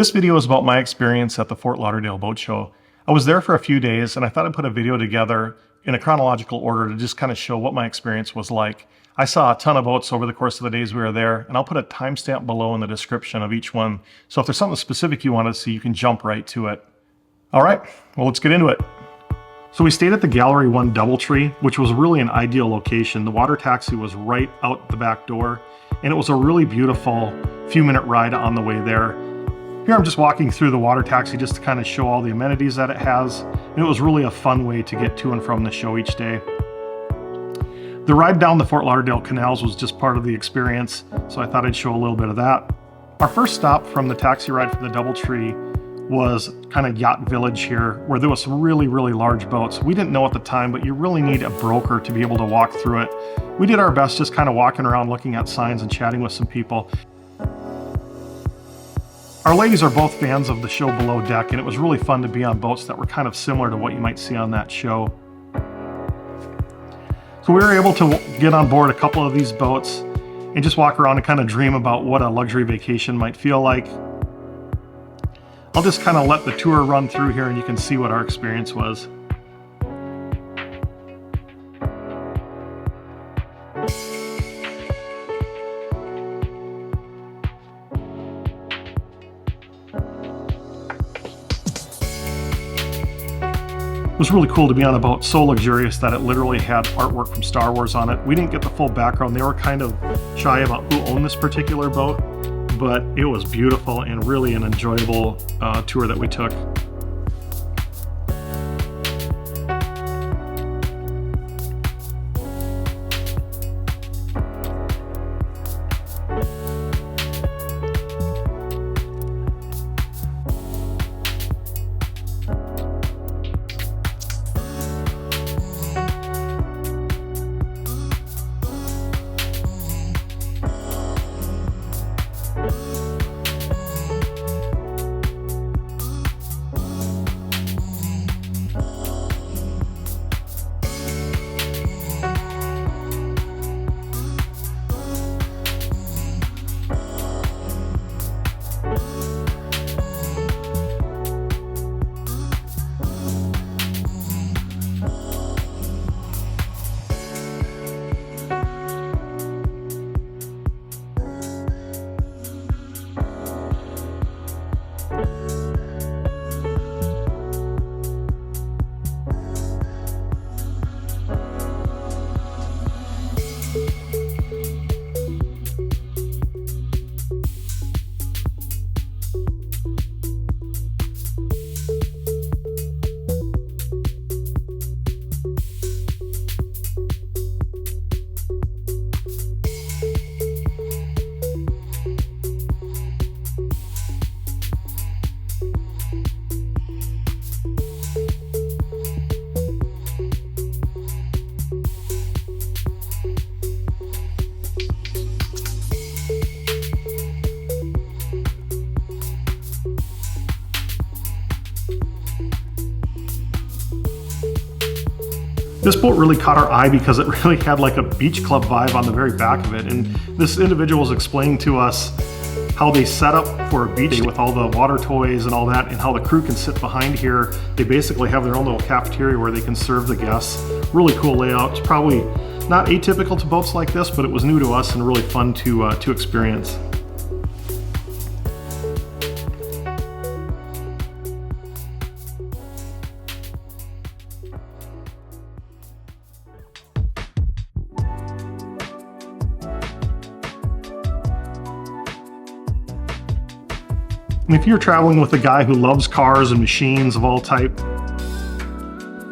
This video is about my experience at the Fort Lauderdale Boat Show. I was there for a few days and I thought I'd put a video together in a chronological order to just kind of show what my experience was like. I saw a ton of boats over the course of the days we were there, and I'll put a timestamp below in the description of each one. So if there's something specific you want to see, you can jump right to it. All right, well, let's get into it. So we stayed at the gallery One DoubleTree, which was really an ideal location. The water taxi was right out the back door, and it was a really beautiful few-minute ride on the way there. Here I'm just walking through the water taxi just to kind of show all the amenities that it has, and it was really a fun way to get to and from the show each day. The ride down the Fort Lauderdale canals was just part of the experience, so I thought I'd show a little bit of that. Our first stop from the taxi ride from the DoubleTree was kind of yacht village here, where there was some really large boats. We didn't know at the time, but you really need a broker to be able to walk through it. We did our best just kind of walking around looking at signs and chatting with some people. Our ladies are both fans of the show below deck, and it was really fun to be on boats that were kind of similar to what you might see on that show. So we were able to get on board a couple of these boats and just walk around and kind of dream about what a luxury vacation might feel like. I'll just kind of let the tour run through here and you can see what our experience was. It was really cool to be on a boat so luxurious that it literally had artwork from Star Wars on it. We didn't get the full background. They were kind of shy about who owned this particular boat, but it was beautiful and really an enjoyable tour that we took. This boat really caught our eye because it really had like a beach club vibe on the very back of it. And this individual was explaining to us how they set up for a beach with all the water toys and all that, and how the crew can sit behind here. They basically have their own little cafeteria where they can serve the guests. Really cool layout. It's probably not atypical to boats like this, but it was new to us and really fun to experience. And if you're traveling with a guy who loves cars and machines of all type,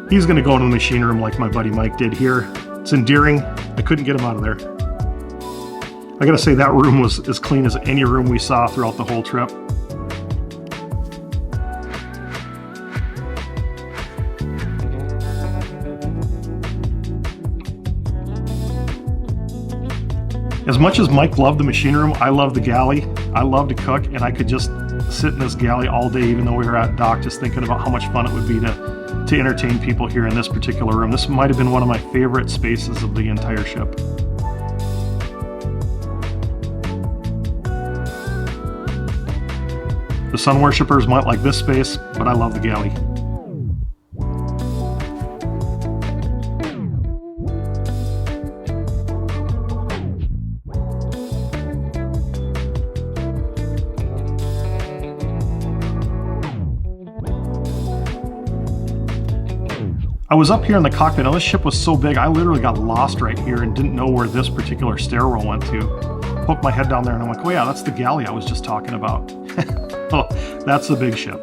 he's gonna go into the machine room like my buddy Mike did here. It's endearing. I couldn't get him out of there. I gotta say, that room was as clean as any room we saw throughout the whole trip. As much as Mike loved the machine room, I love the galley. I love to cook, and I could just sit in this galley all day, even though we were at dock, just thinking about how much fun it would be to entertain people here in this particular room. This might have been one of my favorite spaces of the entire ship. The sun worshippers might like this space, but I love the galley. I was up here in the cockpit. Now this ship was so big, I literally got lost right here and didn't know where this particular stairwell went to. Poked my head down there and I'm like, oh yeah, that's the galley I was just talking about. Oh, that's the big ship.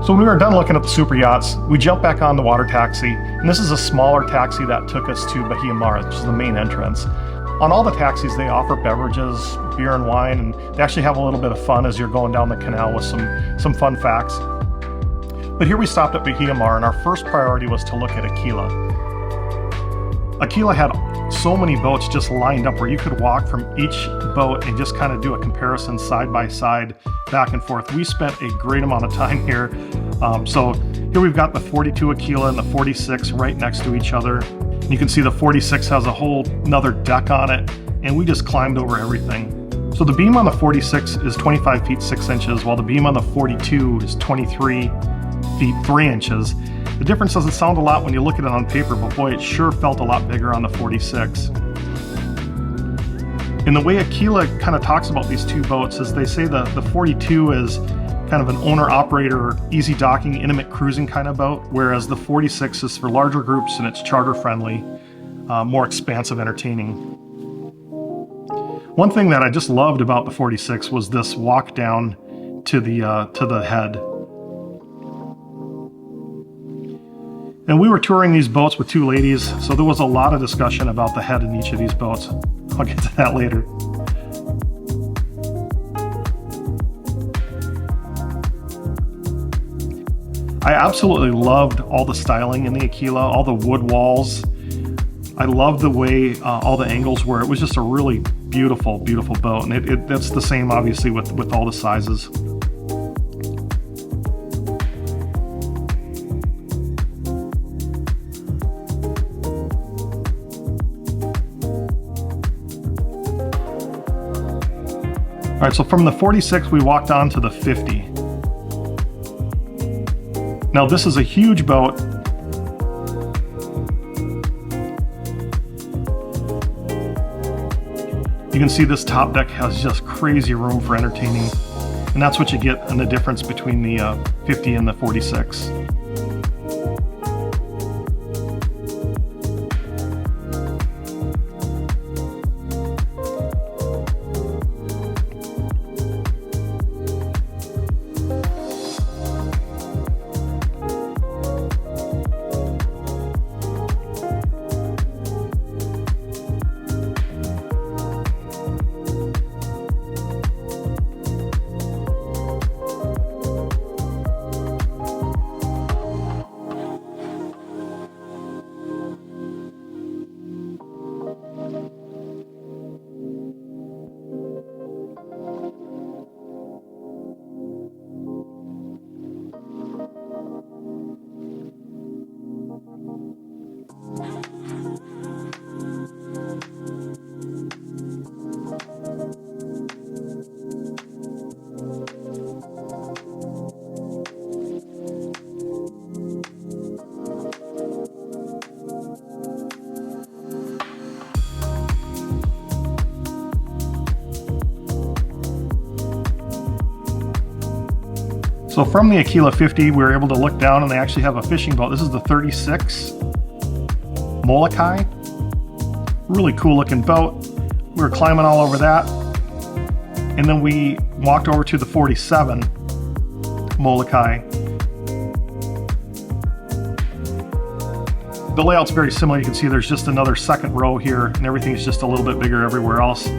So when we were done looking at the super yachts, we jumped back on the water taxi, and this is a smaller taxi that took us to Bahia, which is the main entrance. On all the taxis, they offer beverages, beer and wine, and they actually have a little bit of fun as you're going down the canal with some fun facts. But here we stopped at Bahia, and our first priority was to look at Aquila. Aquila had so many boats just lined up where you could walk from each boat and just kind of do a comparison side by side, back and forth. We spent a great amount of time here. So here we've got the 42 Aquila and the 46 right next to each other. And you can see the 46 has a whole another deck on it, and we just climbed over everything. So the beam on the 46 is 25 feet 6 inches, while the beam on the 42 is 23 feet 3 inches. The difference doesn't sound a lot when you look at it on paper, but boy, it sure felt a lot bigger on the 46. And the way Aquila kind of talks about these two boats is they say the 42 is kind of an owner-operator, easy docking, intimate cruising kind of boat, whereas the 46 is for larger groups and it's charter-friendly, more expansive entertaining. One thing that I just loved about the 46 was this walk down to the head. And we were touring these boats with two ladies, so there was a lot of discussion about the head in each of these boats. I'll get to that later. I absolutely loved all the styling in the Aquila, all the wood walls. I loved the way all the angles were. It was just a really beautiful, beautiful boat. And that's the same, obviously, with all the sizes. All right, so from the 46, we walked on to the 50. Now this is a huge boat. You can see this top deck has just crazy room for entertaining. And that's what you get in the difference between the 50 and the 46. So from the Aquila 50, we were able to look down and they actually have a fishing boat. This is the 36 Molokai. Really cool looking boat. We were climbing all over that. And then we walked over to the 47 Molokai. The layout's very similar. You can see there's just another second row here and everything's just a little bit bigger everywhere else.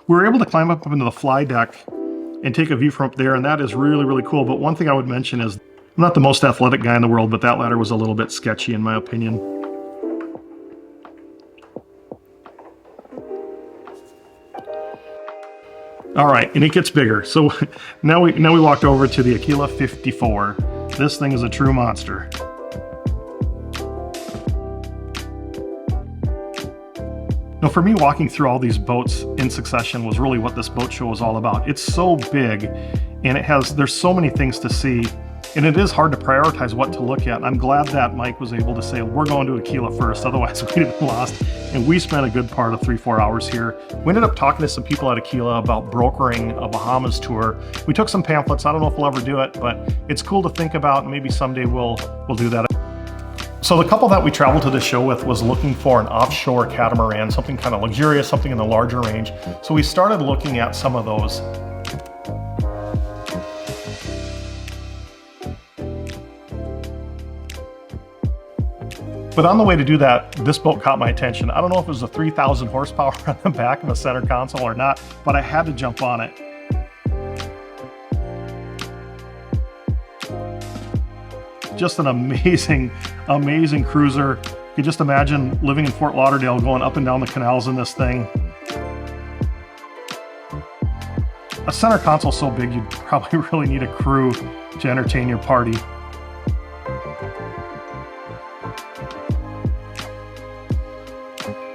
We were able to climb up into the fly deck and take a view from up there, and that is really, really cool. But one thing I would mention is, I'm not the most athletic guy in the world, but that ladder was a little bit sketchy in my opinion. All right, and it gets bigger. So now we walked over to the Aquila 54. This thing is a true monster. Now for me, walking through all these boats in succession was really what this boat show was all about. It's so big, and there's so many things to see, and it is hard to prioritize what to look at. I'm glad that Mike was able to say, we're going to Aquila first, otherwise we'd have been lost. And we spent a good part of 3-4 hours here. We ended up talking to some people at Aquila about brokering a Bahamas tour. We took some pamphlets. I don't know if we'll ever do it, but it's cool to think about. Maybe someday we'll do that. So the couple that we traveled to the show with was looking for an offshore catamaran, something kind of luxurious, something in the larger range. So we started looking at some of those. But on the way to do that, this boat caught my attention. I don't know if it was a 3,000 horsepower on the back of a center console or not, but I had to jump on it. Just an amazing, amazing cruiser. You can just imagine living in Fort Lauderdale, going up and down the canals in this thing. A center console so big, you'd probably really need a crew to entertain your party.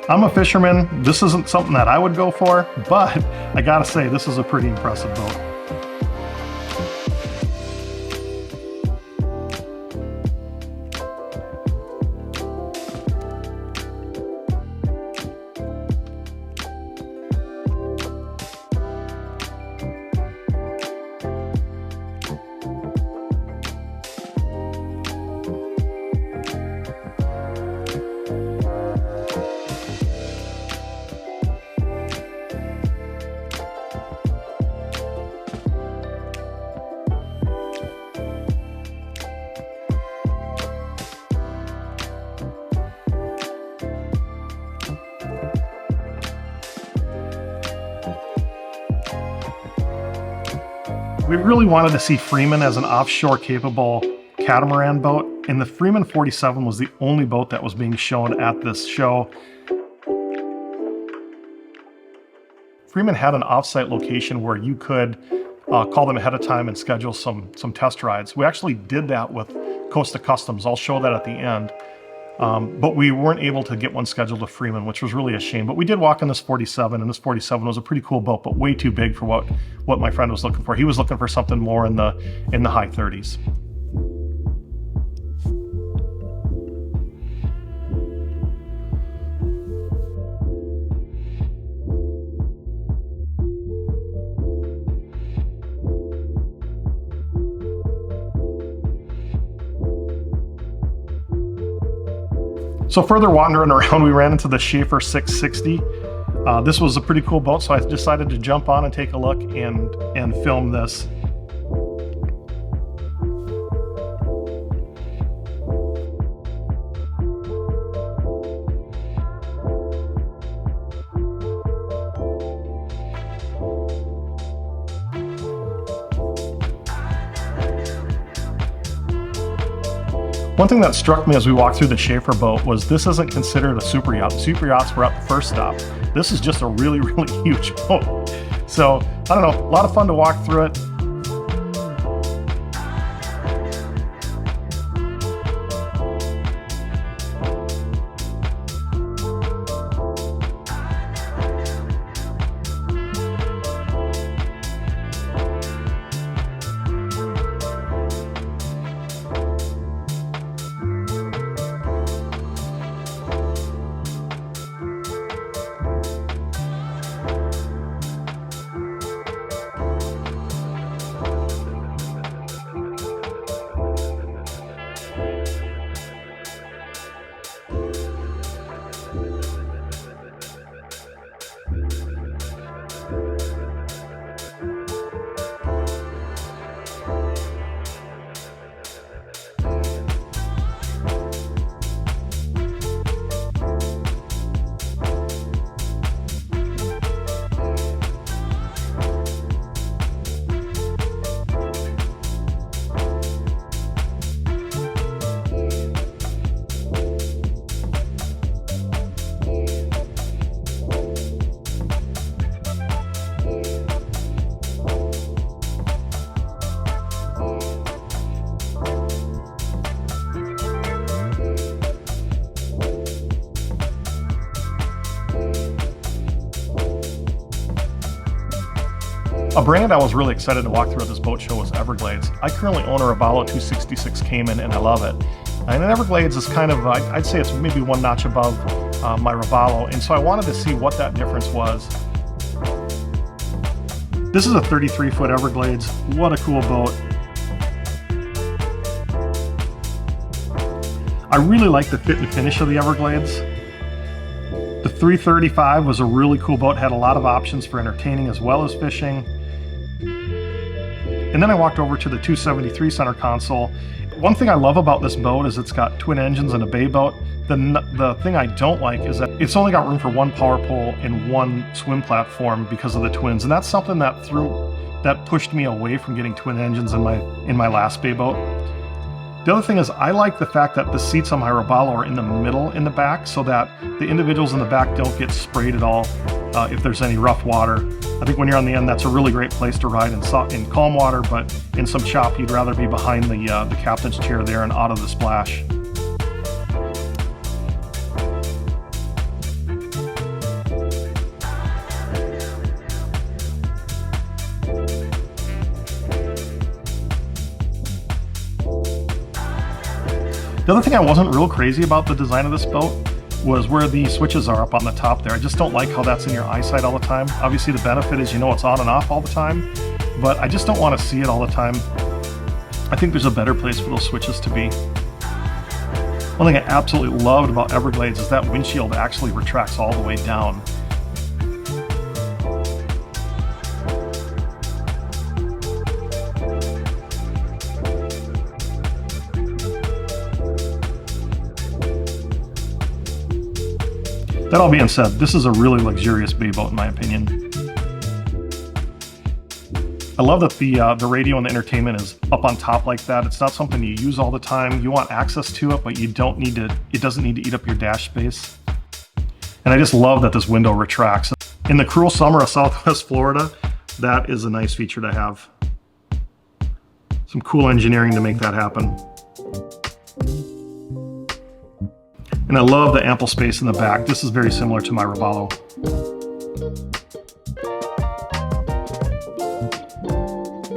I'm a fisherman. This isn't something that I would go for, but I gotta say, this is a pretty impressive boat. We really wanted to see Freeman as an offshore capable catamaran boat, and the Freeman 47 was the only boat that was being shown at this show. Freeman had an offsite location where you could call them ahead of time and schedule some test rides. We actually did that with Costa Customs. I'll show that at the end. But we weren't able to get one scheduled with Freeman, which was really a shame. But we did walk in this 47, and this 47 was a pretty cool boat, but way too big for what my friend was looking for. He was looking for something more in the high 30s. So further wandering around, we ran into the Schaefer 660. This was a pretty cool boat, so I decided to jump on and take a look and film this. One thing that struck me as we walked through the Schaefer boat was this isn't considered a super yacht. The super yachts were at the first stop. This is just a really, really huge boat. So, I don't know, a lot of fun to walk through it. A brand I was really excited to walk through at this boat show was Everglades. I currently own a Robalo 266 Cayman and I love it. And an Everglades is kind of, I'd say it's maybe one notch above my Robalo, and so I wanted to see what that difference was. This is a 33-foot Everglades. What a cool boat. I really like the fit and finish of the Everglades. The 335 was a really cool boat, had a lot of options for entertaining as well as fishing. And then I walked over to the 273 center console. One thing I love about this boat is it's got twin engines and a bay boat. The thing I don't like is that it's only got room for one power pole and one swim platform because of the twins, and that's something that pushed me away from getting twin engines in my last bay boat. The other thing is I like the fact that the seats on my Robalo are in the middle in the back so that the individuals in the back don't get sprayed at all if there's any rough water. I think when you're on the end, that's a really great place to ride in calm water, but in some chop, you'd rather be behind the captain's chair there and out of the splash. The other thing I wasn't real crazy about the design of this boat was where the switches are up on the top there. I just don't like how that's in your eyesight all the time. Obviously the benefit is you know it's on and off all the time, but I just don't want to see it all the time. I think there's a better place for those switches to be. One thing I absolutely loved about Everglades is that windshield actually retracts all the way down. That all being said, this is a really luxurious bay boat in my opinion. I love that the radio and the entertainment is up on top like that. It's not something you use all the time. You want access to it, but you don't need to. It doesn't need to eat up your dash space. And I just love that this window retracts. In the cruel summer of Southwest Florida, that is a nice feature to have. Some cool engineering to make that happen. And I love the ample space in the back. This is very similar to my Robalo.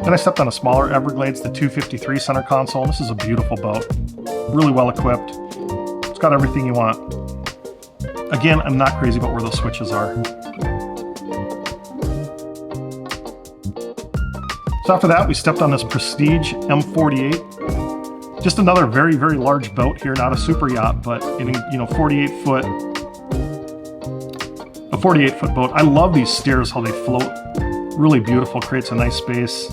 Then I stepped on a smaller Everglades, the 253 center console. This is a beautiful boat, really well equipped. It's got everything you want. Again, I'm not crazy about where those switches are. So after that, we stepped on this Prestige M48. Just another very, very large boat here, not a super yacht, but a 48-foot boat. I love these stairs, how they float. Really beautiful, creates a nice space.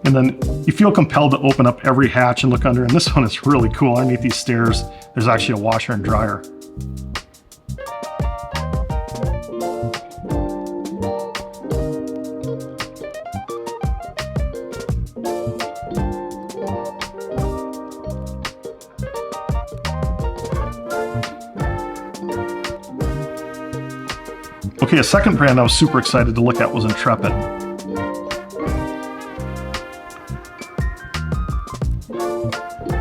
And then you feel compelled to open up every hatch and look under, and this one is really cool. Underneath these stairs, there's actually a washer and dryer. Okay, a second brand I was super excited to look at was Intrepid.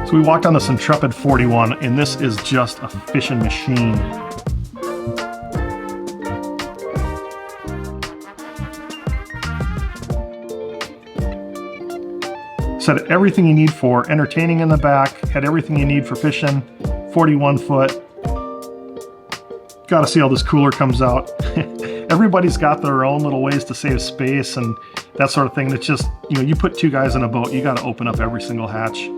So we walked on this Intrepid 41, and this is just a fishing machine. Said everything you need for entertaining in the back, had everything you need for fishing, 41 foot. Gotta see how this cooler comes out. Everybody's got their own little ways to save space and that sort of thing. It's just, you put two guys in a boat, you gotta open up every single hatch.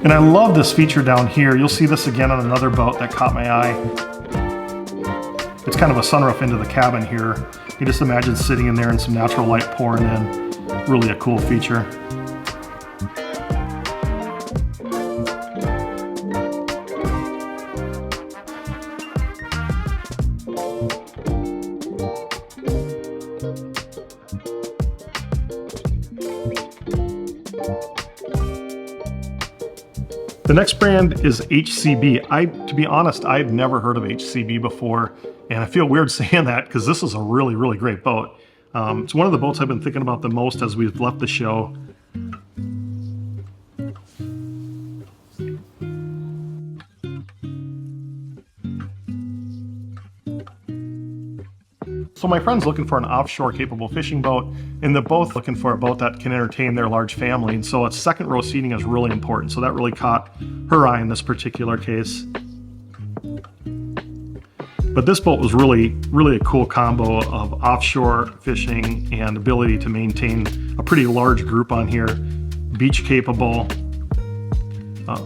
And I love this feature down here. You'll see this again on another boat that caught my eye. It's kind of a sunroof into the cabin here. You just imagine sitting in there and some natural light pouring in. Really a cool feature. The next brand is HCB. To be honest, I'd never heard of HCB before, and I feel weird saying that because this is a really, really great boat. It's one of the boats I've been thinking about the most as we've left the show. So my friend's looking for an offshore capable fishing boat, and they're both looking for a boat that can entertain their large family, and so second row seating is really important. So that really caught her eye in this particular case. But this boat was really, really a cool combo of offshore fishing and ability to maintain a pretty large group on here, beach capable.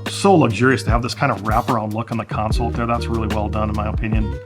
So luxurious to have this kind of wraparound look on the console there. That's really well done in my opinion.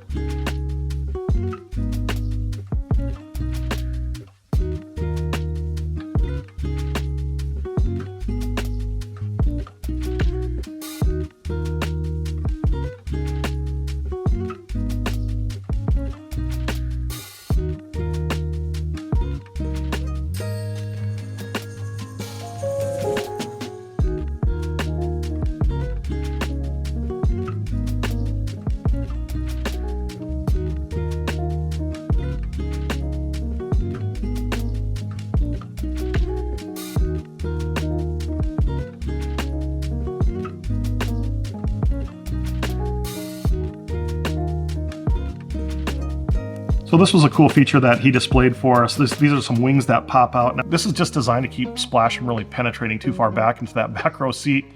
So this was a cool feature that he displayed for us. These are some wings that pop out. Now, this is just designed to keep splash from really penetrating too far back into that back row seat.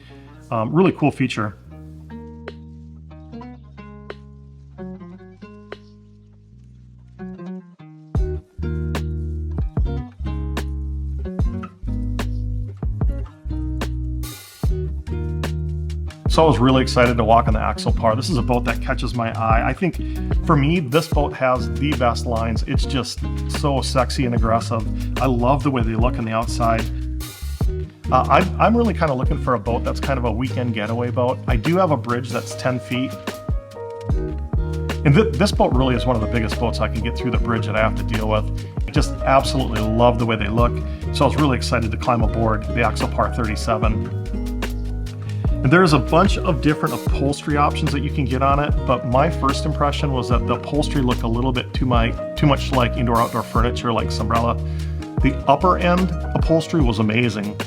Really cool feature. So I was really excited to walk on the Axopar. This is a boat that catches my eye. I think for me, this boat has the best lines. It's just so sexy and aggressive. I love the way they look on the outside. I'm really kind of looking for a boat that's kind of a weekend getaway boat. I do have a bridge that's 10 feet. And this boat really is one of the biggest boats I can get through the bridge that I have to deal with. I just absolutely love the way they look. So I was really excited to climb aboard the Axopar 37. And there's a bunch of different upholstery options that you can get on it, but my first impression was that the upholstery looked a little bit too much like indoor-outdoor furniture, like Sombrella. The upper end upholstery was amazing.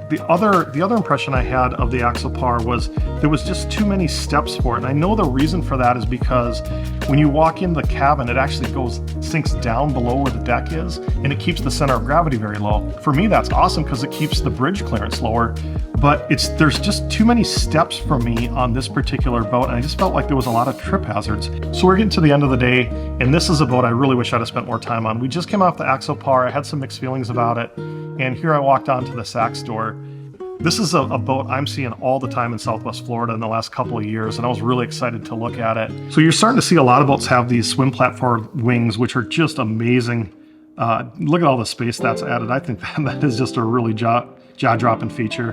The other impression I had of the Axopar was there was just too many steps for it, and I know the reason for that is because when you walk in the cabin, it actually sinks down below where the deck is, and it keeps the center of gravity very low. For me, that's awesome because it keeps the bridge clearance lower, but there's just too many steps for me on this particular boat, and I just felt like there was a lot of trip hazards. So we're getting to the end of the day, and this is a boat I really wish I'd have spent more time on. We just came off the Axopar. I had some mixed feelings about it, and here I walked onto the Sax store. This is a boat I'm seeing all the time in Southwest Florida in the last couple of years, and I was really excited to look at it. So you're starting to see a lot of boats have these swim platform wings, which are just amazing. Look at all the space that's added. I think that is just a really jaw-dropping feature.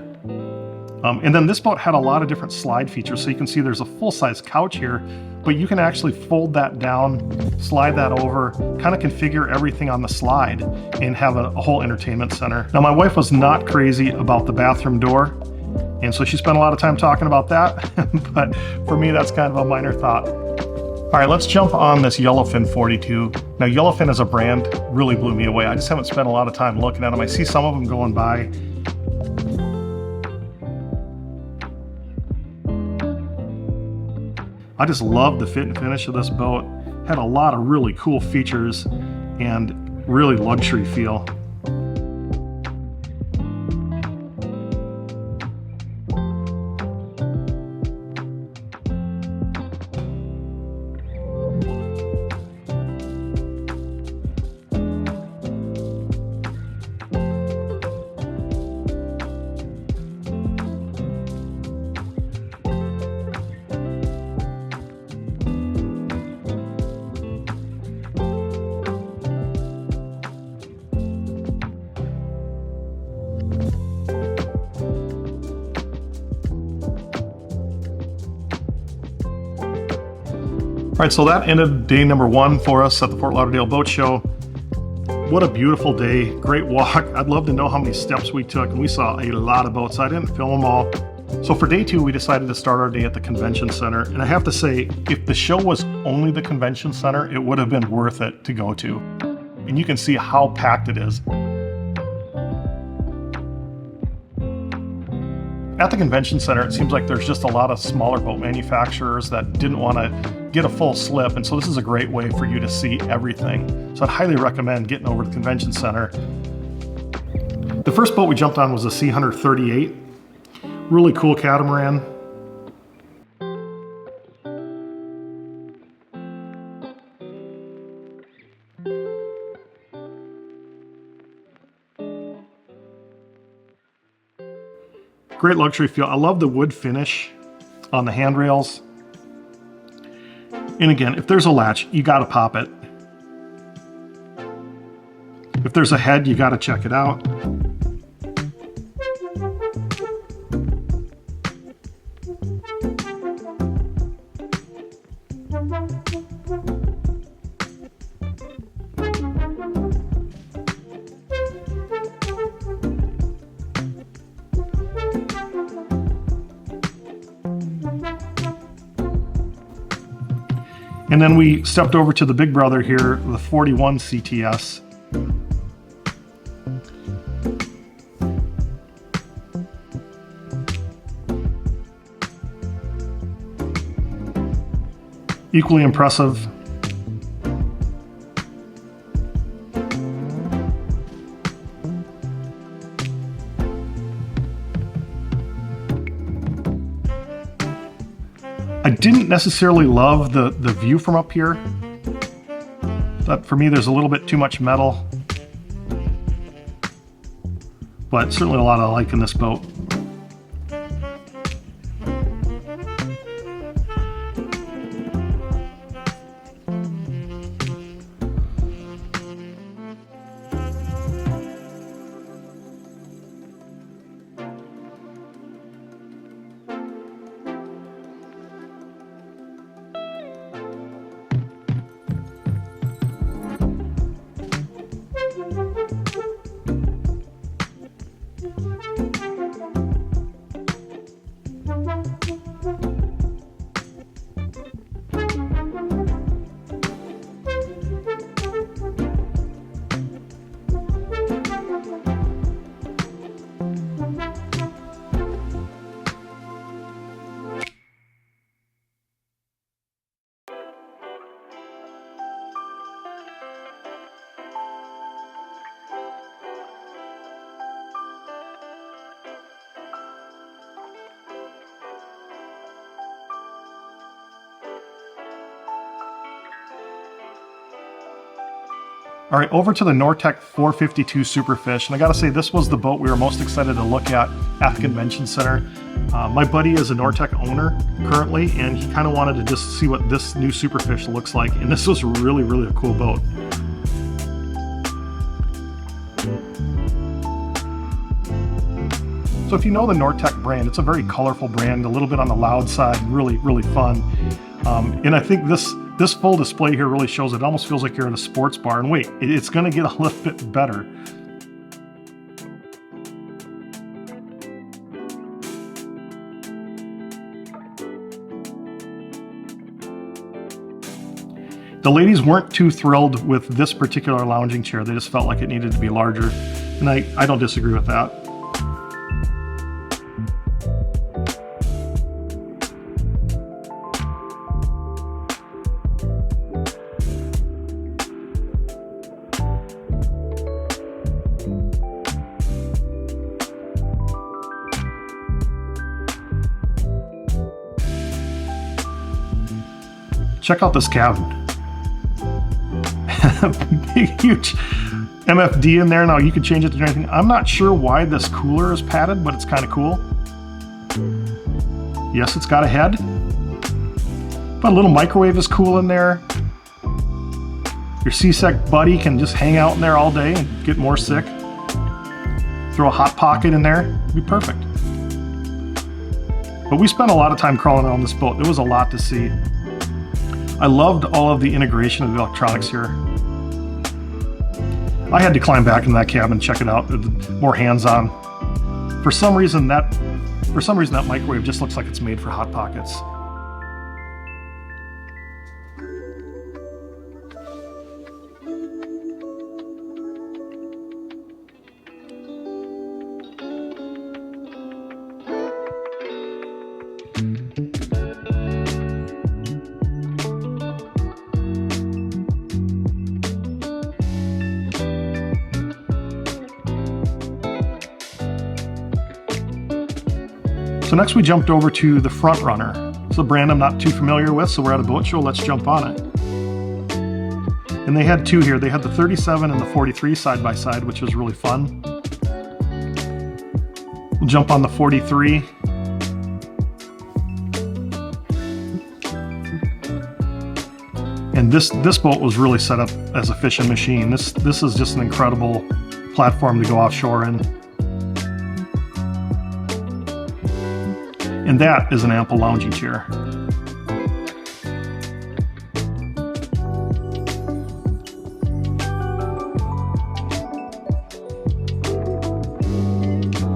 And then this boat had a lot of different slide features. So you can see there's a full-size couch here, but you can actually fold that down, slide that over, kind of configure everything on the slide and have a whole entertainment center. Now, my wife was not crazy about the bathroom door, and so she spent a lot of time talking about that, but for me, that's kind of a minor thought. All right, let's jump on this Yellowfin 42. Now, Yellowfin as a brand really blew me away. I just haven't spent a lot of time looking at them. I see some of them going by. I just love the fit and finish of this boat. Had a lot of really cool features and really luxury feel. All right, so that ended day number one for us at the Fort Lauderdale Boat Show. What a beautiful day, great walk. I'd love to know how many steps we took, and we saw a lot of boats. I didn't film them all. So for day 2, we decided to start our day at the convention center, and I have to say, if the show was only the convention center, it would have been worth it to go to. And you can see how packed it is. At the convention center, it seems like there's just a lot of smaller boat manufacturers that didn't want to get a full slip, and so this is a great way for you to see everything. So I'd highly recommend getting over to the convention center. The first boat we jumped on was a Sea Hunter 38. Really cool catamaran. Great luxury feel. I love the wood finish on the handrails. And again, if there's a latch, you gotta pop it. If there's a head, you gotta check it out. And then we stepped over to the big brother here, the 41 CTS. Equally impressive. I didn't necessarily love the view from up here. But for me, there's a little bit too much metal. But certainly a lot I like in this boat. All right, over to the Nortec 452 Superfish, and I gotta say, this was the boat we were most excited to look at the convention center. My buddy is a Nortec owner currently, and he kind of wanted to just see what this new Superfish looks like, and this was really a cool boat. So if you know the Nortec brand, it's a very colorful brand, a little bit on the loud side, really fun. And I think this full display here really shows it. It almost feels like you're at a sports bar. And wait, it's going to get a little bit better. The ladies weren't too thrilled with this particular lounging chair. They just felt like it needed to be larger. And I don't disagree with that. Check out this cabin. Big, huge MFD in there. Now you could change it to anything. I'm not sure why this cooler is padded, but it's kind of cool. Yes, it's got a head. But a little microwave is cool in there. Your seasick buddy can just hang out in there all day and get more sick. Throw a hot pocket in there, it'd be perfect. But we spent a lot of time crawling around this boat. There was a lot to see. I loved all of the integration of the electronics here. I had to climb back into that cabin and check it out, more hands-on. For some reason, that For some reason that microwave just looks like it's made for Hot Pockets. So next we jumped over to the Front Runner. It's a brand I'm not too familiar with, so we're at a boat show, let's jump on it. And they had two here. They had the 37 and the 43 side by side, which was really fun. We'll jump on the 43. And this boat was really set up as a fishing machine. This is just an incredible platform to go offshore in. And that is an ample lounging chair.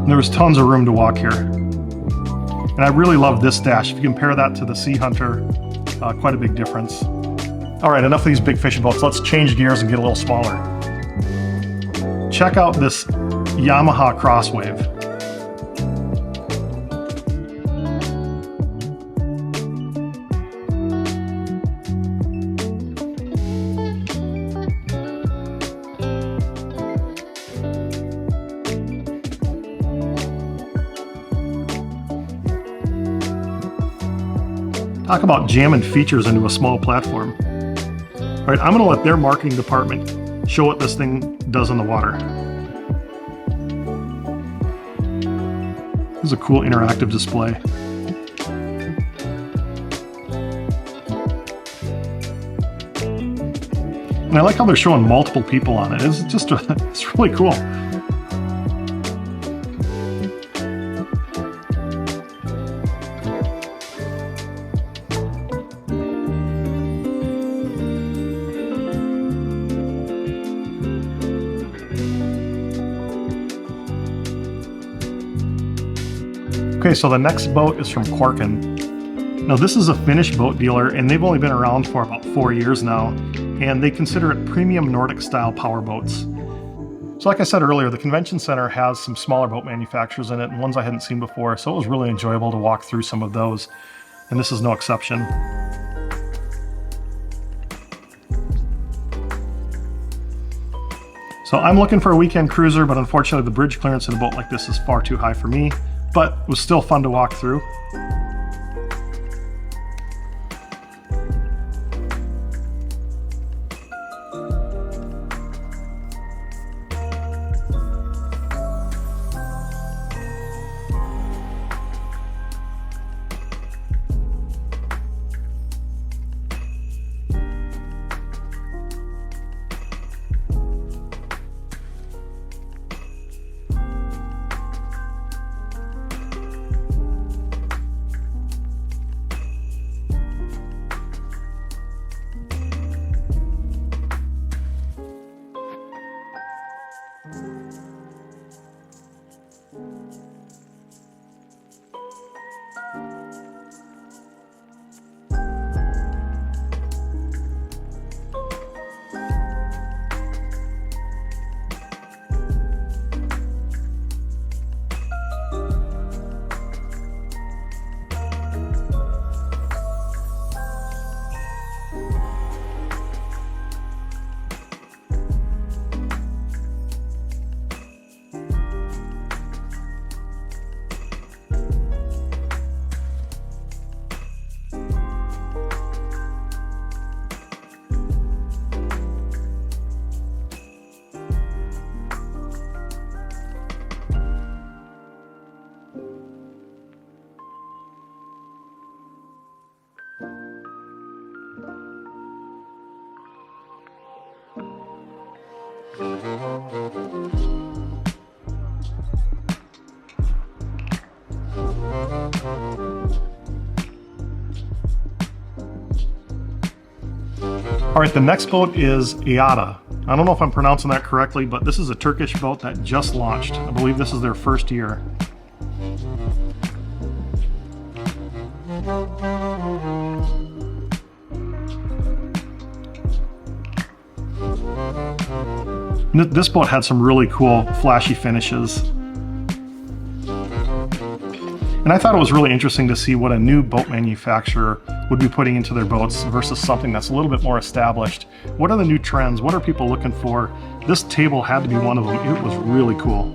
There was tons of room to walk here. And I really love this dash. If you compare that to the Sea Hunter, quite a big difference. All right, enough of these big fishing boats. Let's change gears and get a little smaller. Check out this Yamaha Crosswave. Talk about jamming features into a small platform. All right, I'm gonna let their marketing department show what this thing does in the water. This is a cool interactive display. And I like how they're showing multiple people on it. It's just, it's really cool. Okay, so the next boat is from Korken. Now this is a Finnish boat dealer and they've only been around for about 4 years now, and they consider it premium Nordic style power boats. So like I said earlier, the convention center has some smaller boat manufacturers in it and ones I hadn't seen before, so it was really enjoyable to walk through some of those, and this is no exception. So I'm looking for a weekend cruiser, but unfortunately the bridge clearance in a boat like this is far too high for me. But it was still fun to walk through. All right, the next boat is Yacht. I don't know if I'm pronouncing that correctly, but this is a Turkish boat that just launched. I believe this is their first year. This boat had some really cool flashy finishes. And I thought it was really interesting to see what a new boat manufacturer would be putting into their boats versus something that's a little bit more established. What are the new trends? What are people looking for? This table had to be one of them. It was really cool.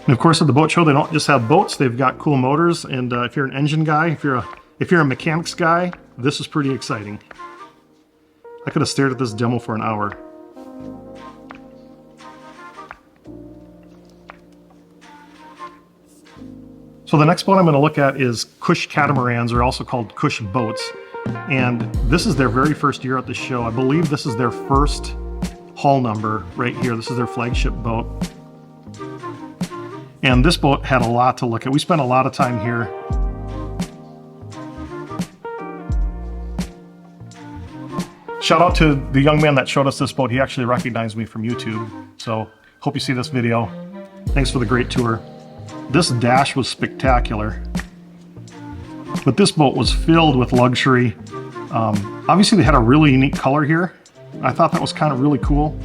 And of course, at the boat show, they don't just have boats; they've got cool motors. And if you're an engine guy, if you're a mechanics guy, this is pretty exciting. I could have stared at this demo for an hour. So the next boat I'm going to look at is Kush Catamarans, or also called Kush boats. And this is their very first year at the show. I believe this is their first hull number right here. This is their flagship boat. And this boat had a lot to look at. We spent a lot of time here. Shout out to the young man that showed us this boat. He actually recognized me from YouTube. So hope you see this video. Thanks for the great tour. This dash was spectacular. But this boat was filled with luxury. Obviously they had a really unique color here. I thought that was kind of really cool.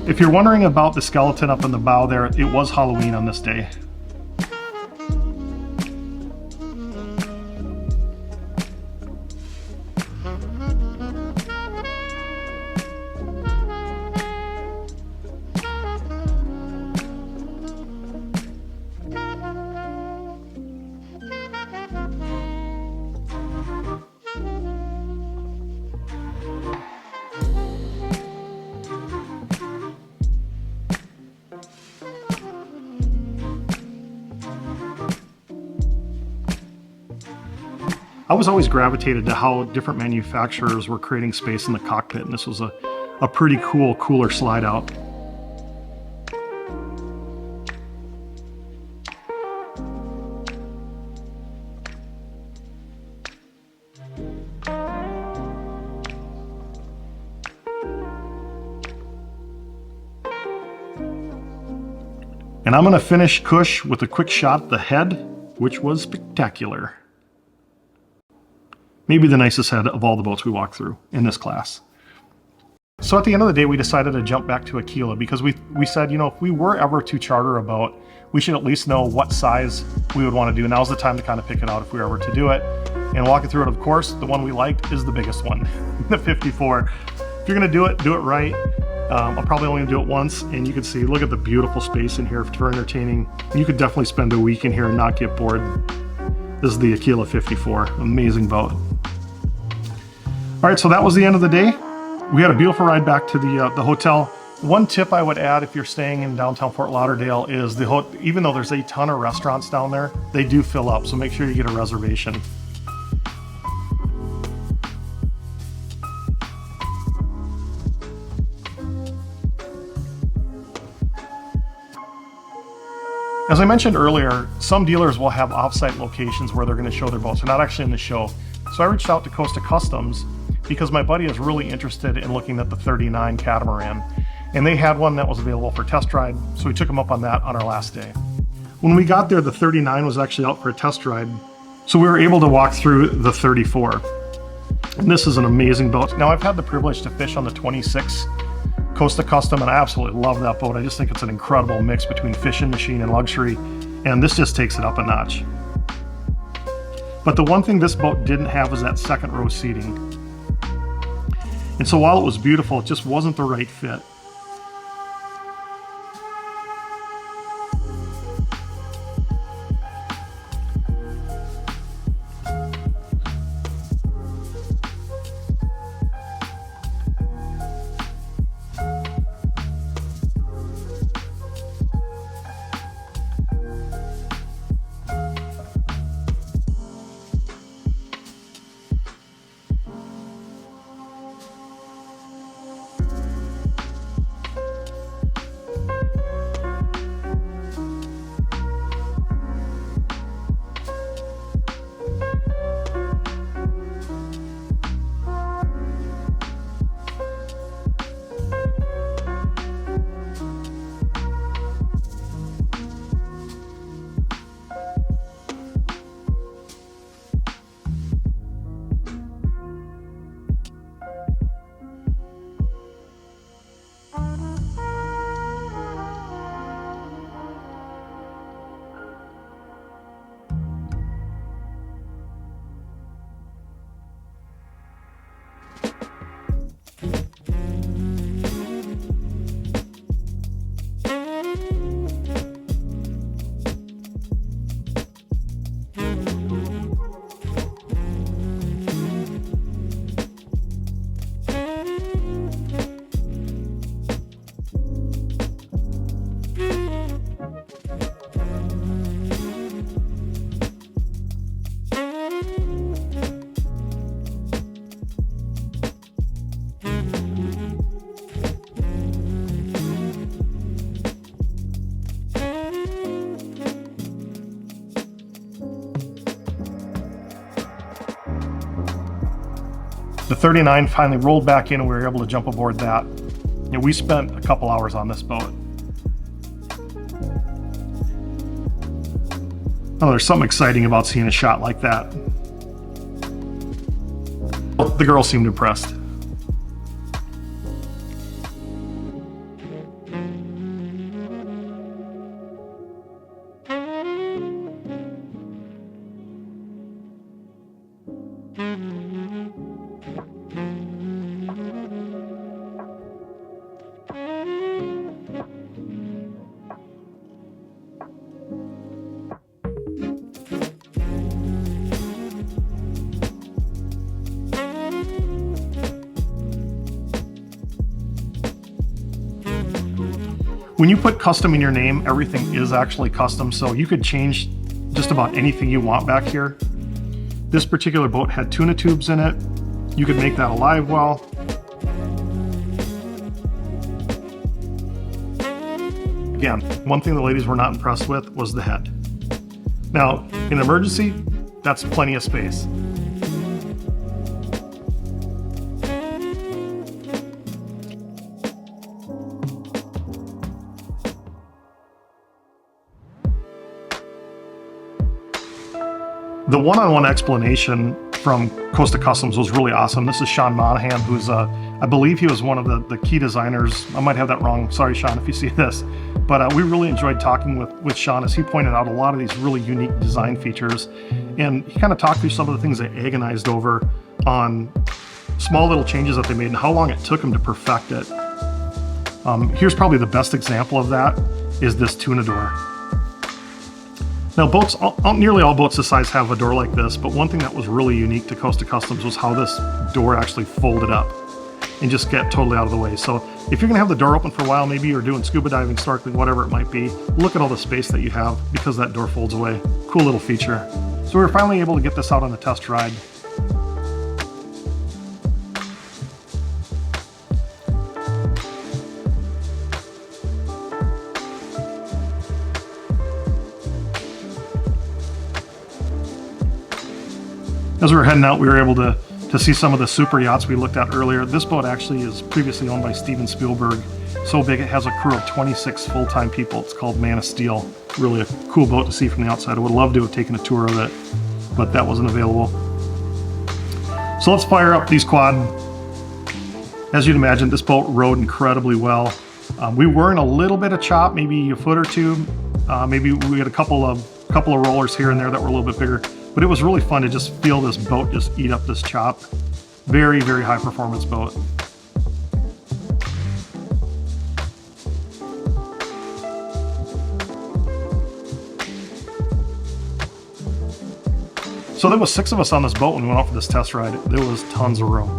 If you're wondering about the skeleton up in the bow there, it was Halloween on this day. I was always gravitated to how different manufacturers were creating space in the cockpit, and this was a pretty cool cooler slide out. And I'm going to finish Kush with a quick shot at the head, which was spectacular. Maybe the nicest head of all the boats we walked through in this class. So at the end of the day, we decided to jump back to Aquila because we said, you know, if we were ever to charter a boat, we should at least know what size we would want to do. Now's the time to kind of pick it out if we were ever to do it. And walking through it, of course, the one we liked is the biggest one, the 54. If you're going to do it right. I'm probably only going to do it once, and you can see, look at the beautiful space in here for entertaining. You could definitely spend a week in here and not get bored. This is the Aquila 54, amazing boat. All right, so that was the end of the day. We had a beautiful ride back to the hotel. One tip I would add if you're staying in downtown Fort Lauderdale is even though there's a ton of restaurants down there, they do fill up, so make sure you get a reservation. As I mentioned earlier, some dealers will have off-site locations where they're going to show their boats. They're not actually in the show. So I reached out to Costa Customs because my buddy is really interested in looking at the 39 catamaran. And they had one that was available for test ride, so we took him up on that on our last day. When we got there, the 39 was actually out for a test ride, so we were able to walk through the 34. And this is an amazing boat. Now, I've had the privilege to fish on the 26 Costa Custom, and I absolutely love that boat. I just think it's an incredible mix between fishing machine and luxury, and this just takes it up a notch. But the one thing this boat didn't have was that second row seating. And so while it was beautiful, it just wasn't the right fit. The 39 finally rolled back in and we were able to jump aboard that. We spent a couple hours on this boat. Oh, there's something exciting about seeing a shot like that. The girls seemed impressed. When you put custom in your name, everything is actually custom, so you could change just about anything you want back here. This particular boat had tuna tubes in it. You could make that a live well. Again, one thing the ladies were not impressed with was the head. Now, in an emergency, that's plenty of space. The one-on-one explanation from Costa Customs was really awesome. This is Sean Monahan, who's, I believe he was one of the key designers. I might have that wrong. Sorry, Sean, if you see this. But we really enjoyed talking with Sean as he pointed out a lot of these really unique design features. And he kind of talked through some of the things they agonized over on small little changes that they made and how long it took them to perfect it. Here's probably the best example of that is this tuna door. Now nearly all boats this size have a door like this, but one thing that was really unique to Costa Customs was how this door actually folded up and just get totally out of the way. So if you're gonna have the door open for a while, maybe you're doing scuba diving, snorkeling, whatever it might be, look at all the space that you have because that door folds away. Cool little feature. So we were finally able to get this out on the test ride. As we were heading out, we were able to see some of the super yachts we looked at earlier. This boat actually is previously owned by Steven Spielberg. So big it has a crew of 26 full-time people. It's called Man of Steel. Really a cool boat to see from the outside. I would love to have taken a tour of it, but that wasn't available. So let's fire up these quad. As you'd imagine, this boat rode incredibly well. We were in a little bit of chop, maybe a foot or two. Maybe we had a couple of rollers here and there that were a little bit bigger, but it was really fun to just feel this boat just eat up this chop. Very, very high performance boat. So there was 6 of us on this boat when we went out for this test ride. There was tons of room.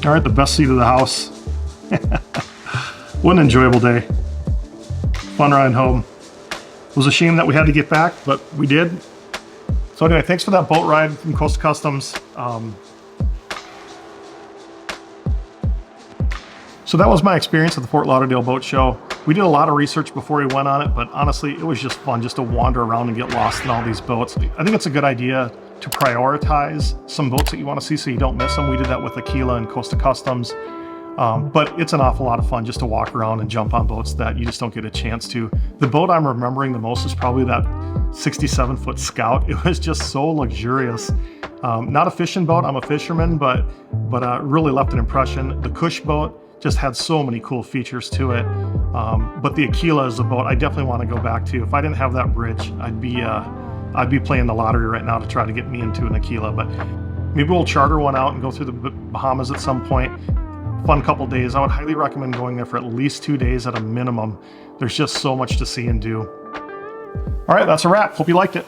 All right, the best seat of the house. What an enjoyable day. Fun ride home. It was a shame that we had to get back, but we did. So anyway, thanks for that boat ride from Costa Customs. So that was my experience at the Fort Lauderdale Boat Show. We did a lot of research before we went on it, but honestly, it was just fun just to wander around and get lost in all these boats. I think it's a good idea to prioritize some boats that you want to see so you don't miss them. We did that with Aquila and Costa Customs. But it's an awful lot of fun just to walk around and jump on boats that you just don't get a chance to. The boat I'm remembering the most is probably that 67-foot Scout. It was just so luxurious. Not a fishing boat, I'm a fisherman, but really left an impression. The Kush boat just had so many cool features to it. But the Aquila is a boat I definitely want to go back to. If I didn't have that bridge, I'd be playing the lottery right now to try to get me into an Aquila. But maybe we'll charter one out and go through the Bahamas at some point. Fun couple days. I would highly recommend going there for at least 2 days at a minimum. There's just so much to see and do. All right, that's a wrap. Hope you liked it.